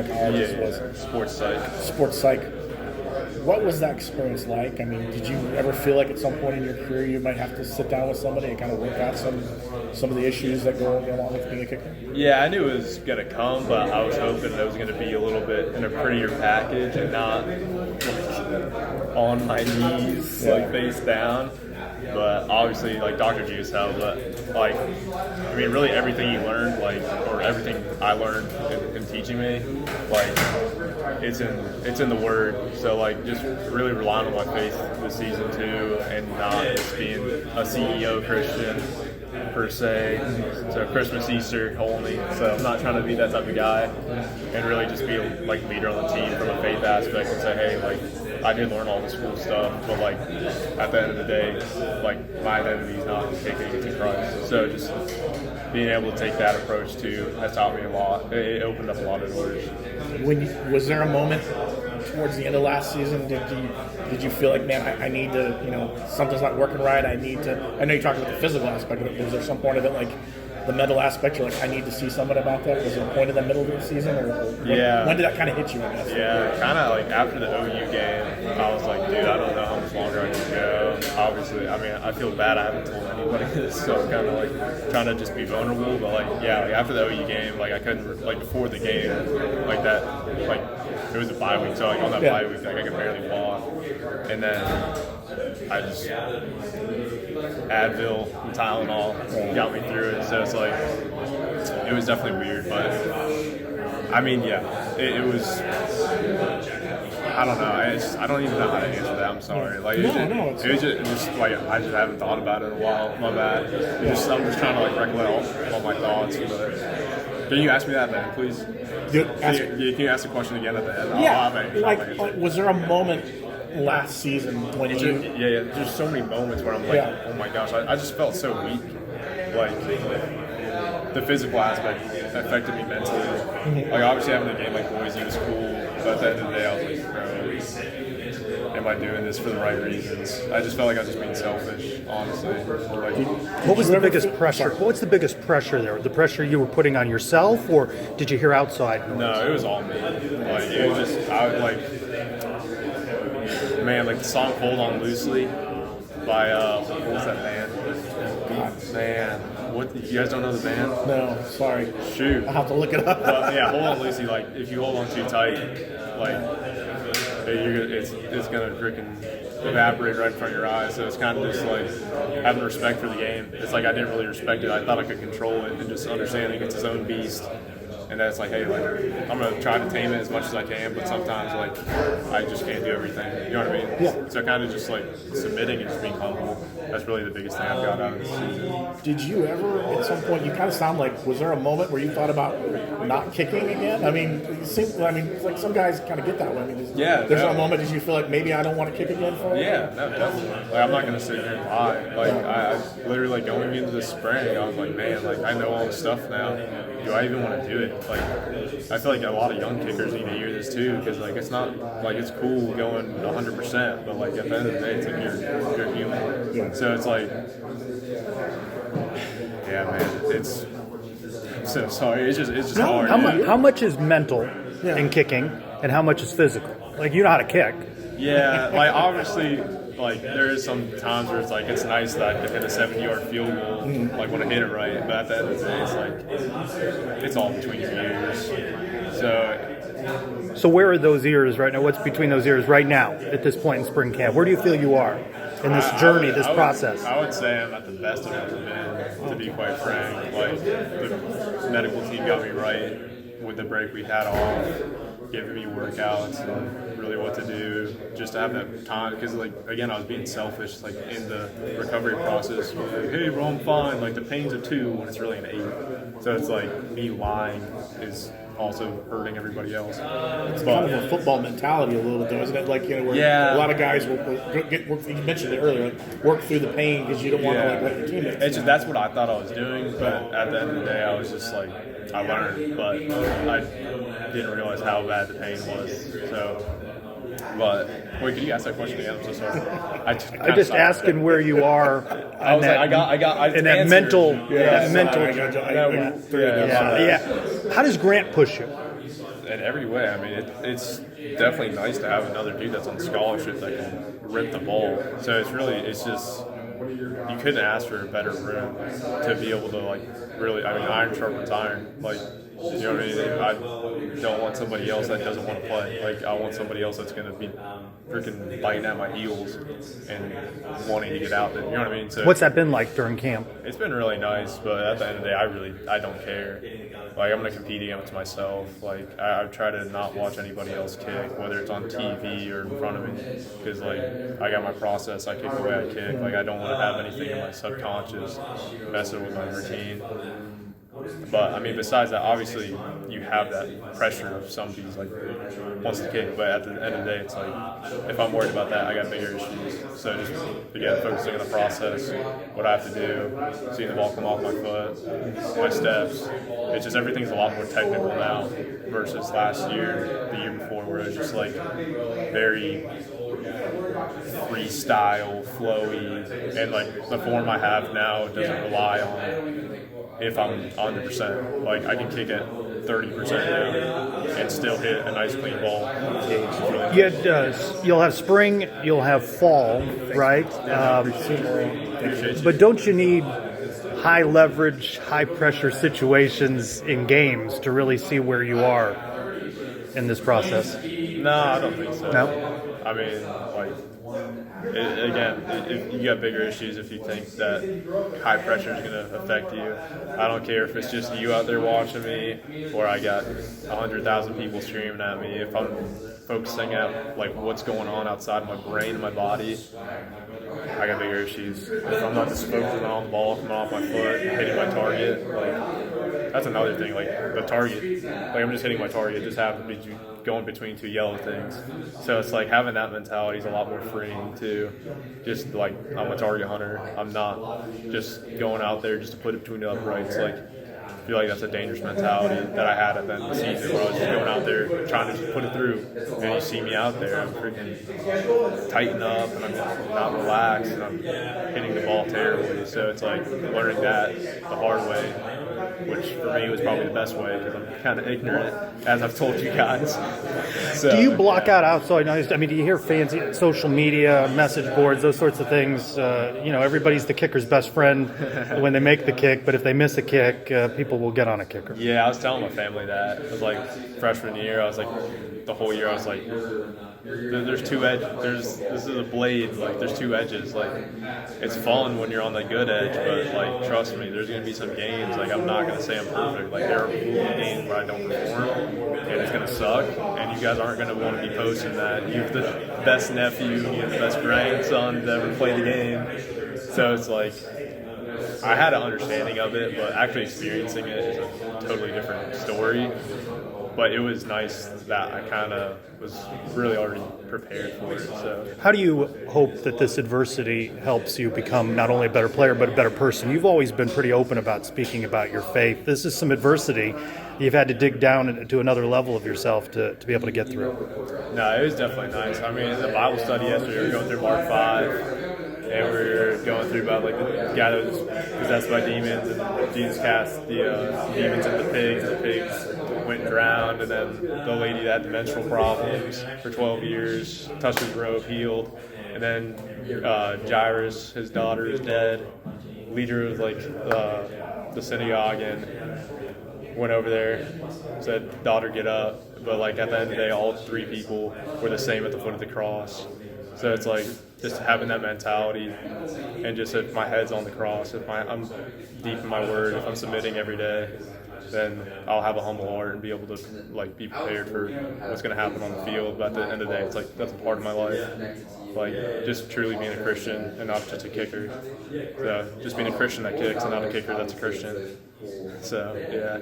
psychologist was. Sports psych. What was that experience like? I mean, did you ever feel like at some point in your career you might have to sit down with somebody and kind of work out some of the issues that go along with being a kicker? Yeah, I knew it was going to come, but I was hoping it was going to be a little bit in a prettier package and not like, on my knees, like face down. But obviously, like Dr. Juice helped. But like, I mean, really everything you learned, like, or everything I learned in teaching me, like, it's in the Word. So like, just really relying on my faith this season too, and not just being a CEO Christian per se. So Christmas, Easter, Holy. So I'm not trying to be that type of guy, and really just be like leader on the team from a faith aspect and say, hey, like, I did learn all this cool stuff, but like at the end of the day, like my identity is not kicking, it's in Christ. So just being able to take that approach too has taught me a lot. It opened up a lot of doors. Was there a moment towards the end of last season did you feel like, man, I need to, something's not working right, I know you talked about the physical aspect of it, but was there some point of it like the mental aspect, you're like, I need to see something about that? Was it a point in the middle of the season, or when did that kind of hit you, I guess? Yeah, kind of like after the OU game, I was like, dude, I don't know how much longer I can go. Obviously, I mean, I feel bad I haven't told anybody this, so I'm kind of like trying to just be vulnerable, but like, yeah, like after the OU game, like I couldn't, like before the game, like that, like it was a bye week, so like on that bye week, like I could barely walk, and then I just Advil and Tylenol got me through it. So it's like, it was definitely weird, but I mean, yeah, it was. I don't know. I don't even know how to answer that. I'm sorry. Like it was just like I just haven't thought about it in a while. My bad. I'm just trying to like recollect all my thoughts. But can you ask me that then, please? Can you ask the question again at the end? Yeah. Was there a moment last season when there's so many moments where I'm like, oh my gosh, I just felt so weak. Like the physical aspect affected me mentally. Mm-hmm. Like obviously having a game like Boise was cool, but at the end of the day I was like, bro, am I doing this for the right reasons? I just felt like I was just being selfish, honestly. Like, what was the biggest pressure? What's the biggest pressure there? The pressure you were putting on yourself, or did you hear outside noise? No, it was all me. Like it was just man, like the song "Hold On Loosely" by what was that band? Man, what? You guys don't know the band? No, sorry. Shoot, I'll have to look it up. But yeah, "Hold On Loosely." Like if you hold on too tight, like it's gonna freaking evaporate right in front of your eyes. So it's kind of just like having respect for the game. It's like I didn't really respect it. I thought I could control it, and just understanding it's its own beast. And that's like, hey, like I'm gonna try to tame it as much as I can, but sometimes like I just can't do everything. You know what I mean? Yeah. So kind of just like submitting and just being humble. That's really the biggest thing I've got out of this season. Did you ever, at some point, you kind of sound like, was there a moment where you thought about not kicking again? I mean, it's like some guys kind of get that way. I mean, there's a moment that you feel like maybe I don't want to kick again for it? Yeah, no, definitely. Like I'm not gonna sit here and lie. Like I literally like going into the spring, I was like, man, like I know all the stuff now. Do I even want to do it? Like, I feel like a lot of young kickers need to hear this too, because like it's not like it's cool going 100%, but like at the end of the day, it's like you're human. Yeah. So it's like, yeah, man, it's. I'm so sorry. It's just hard. How much is mental in kicking, and how much is physical? Like you know how to kick. Yeah, like obviously, like there is some times where it's like it's nice that I can hit a 70-yard field goal, like when I hit it right. But at the end of the day, it's like it's all between your ears. So where are those ears right now? What's between those ears right now at this point in spring camp? Where do you feel you are in this journey, this process? I would say I'm at the best I've ever been, to be quite frank. Like the medical team got me right with the break we had off, giving me workouts and really what to do, just to have that time. Because like again, I was being selfish, like in the recovery process. Like, hey, bro, I'm fine. Like the pain's a 2 when it's really an 8. So it's like me lying is also hurting everybody else. It's kind of a football mentality a little bit, though, isn't it? Like, where a lot of guys will get work. You mentioned it earlier, like work through the pain because you don't want to like let your teammates. It's just that's what I thought I was doing, but at the end of the day, I was just like I learned, but I didn't realize how bad the pain was. So. But wait, can you ask that question again? I'm so sorry. I'm just asking where you are. I was like, I got in that mental. Yeah. How does Grant push you? in every way. I mean, it's definitely nice to have another dude that's on scholarship that can rip the ball. So it's just, you couldn't ask for a better room to be able to, like, really, I mean, iron sharpens iron. Like, you know what I mean? I don't want somebody else that doesn't want to play. Like, I want somebody else that's going to be freaking biting at my heels and wanting to get out there. You know what I mean? So What's that been like during camp? it's been really nice, but at the end of the day, I don't care. Like, I'm going to compete against myself. Like, I try to not watch anybody else kick, whether it's on TV or in front of me, because, like, I got my process. I kick the way I kick. Like, I don't want to have anything in my subconscious messing with my routine. But, I mean, besides that, obviously, you have that pressure of somebody's, like, wants to kick. But at the end of the day, it's like, if I'm worried about that, I got bigger issues. So just, again, focusing on the process, what I have to do, seeing the ball come off my foot, my steps. It's just, everything's a lot more technical now versus last year, the year before, where it was just, like, very freestyle, flowy. And, like, the form I have now doesn't rely on if I'm 100%. Like, I can kick it 30% now and still hit a nice clean ball. You'll have spring, you'll have fall, right? But don't you need high leverage, high pressure situations in games to really see where you are in this process? No, I don't think so. No? I mean, like, if you got bigger issues if you think that high pressure is going to affect you. I don't care if it's just you out there watching me or I got 100,000 people screaming at me. If I'm focusing at, like, what's going on outside my brain and my body, I got bigger issues. If I'm not just focusing on the ball coming off my foot, hitting my target, like, that's another thing. Like, the target, like, I'm just hitting my target. It just happens to be going between two yellow things. So it's like having that mentality is a lot more freeing too. Just like, I'm a target hunter. I'm not just going out there just to put it between the uprights. Like, I feel like that's a dangerous mentality that I had at the end of the season where I was just going out there trying to just put it through. And you see me out there, I'm freaking tighten up and I'm not relaxed and I'm hitting the ball terribly. So it's like learning that the hard way, which for me was probably the best way because I'm kind of ignorant, as I've told you guys. So, do you block out outside noise? I mean, do you hear fans, social media, message boards, those sorts of things? Everybody's the kicker's best friend when they make the kick, but if they miss a kick, people will get on a kicker. Yeah, I was telling my family that. It was like freshman year. I was like, the whole year I was like, there's two edges. This is a blade. Like, there's two edges. Like, it's fun when you're on the good edge, but, like, trust me, there's gonna be some games. Like, I'm not gonna say I'm perfect. Like, there are games where I don't perform, and it's gonna suck. And you guys aren't gonna want to be posting that. You have the best nephew, you have the best grandson to ever play the game. So it's like, I had an understanding of it, but actually experiencing it is a totally different story. But it was nice that I kind of was really already prepared for it. So, how do you hope that this adversity helps you become not only a better player but a better person? You've always been pretty open about speaking about your faith. This is some adversity you've had to dig down to another level of yourself to be able to get through. No, it was definitely nice. I mean, in the Bible study yesterday, we were going through Mark 5. And we were going through about, like, the guy that was possessed by demons, and Jesus cast the demons into pigs, and the pigs went and drowned, and then the lady that had menstrual problems for 12 years touched his robe, healed, and then Jairus, his daughter, is dead. Leader of, like, the synagogue, and went over there, said, "Daughter, get up." But, like, at the end of the day, all three people were the same at the foot of the cross. So it's like just having that mentality, and just if my head's on the cross, if I'm deep in my word, if I'm submitting every day, then I'll have a humble heart and be able to, like, be prepared for what's going to happen on the field. But at the end of the day, it's like that's a part of my life. Like, just truly being a Christian and not just a kicker. So just being a Christian that kicks and not a kicker that's a Christian. So yeah.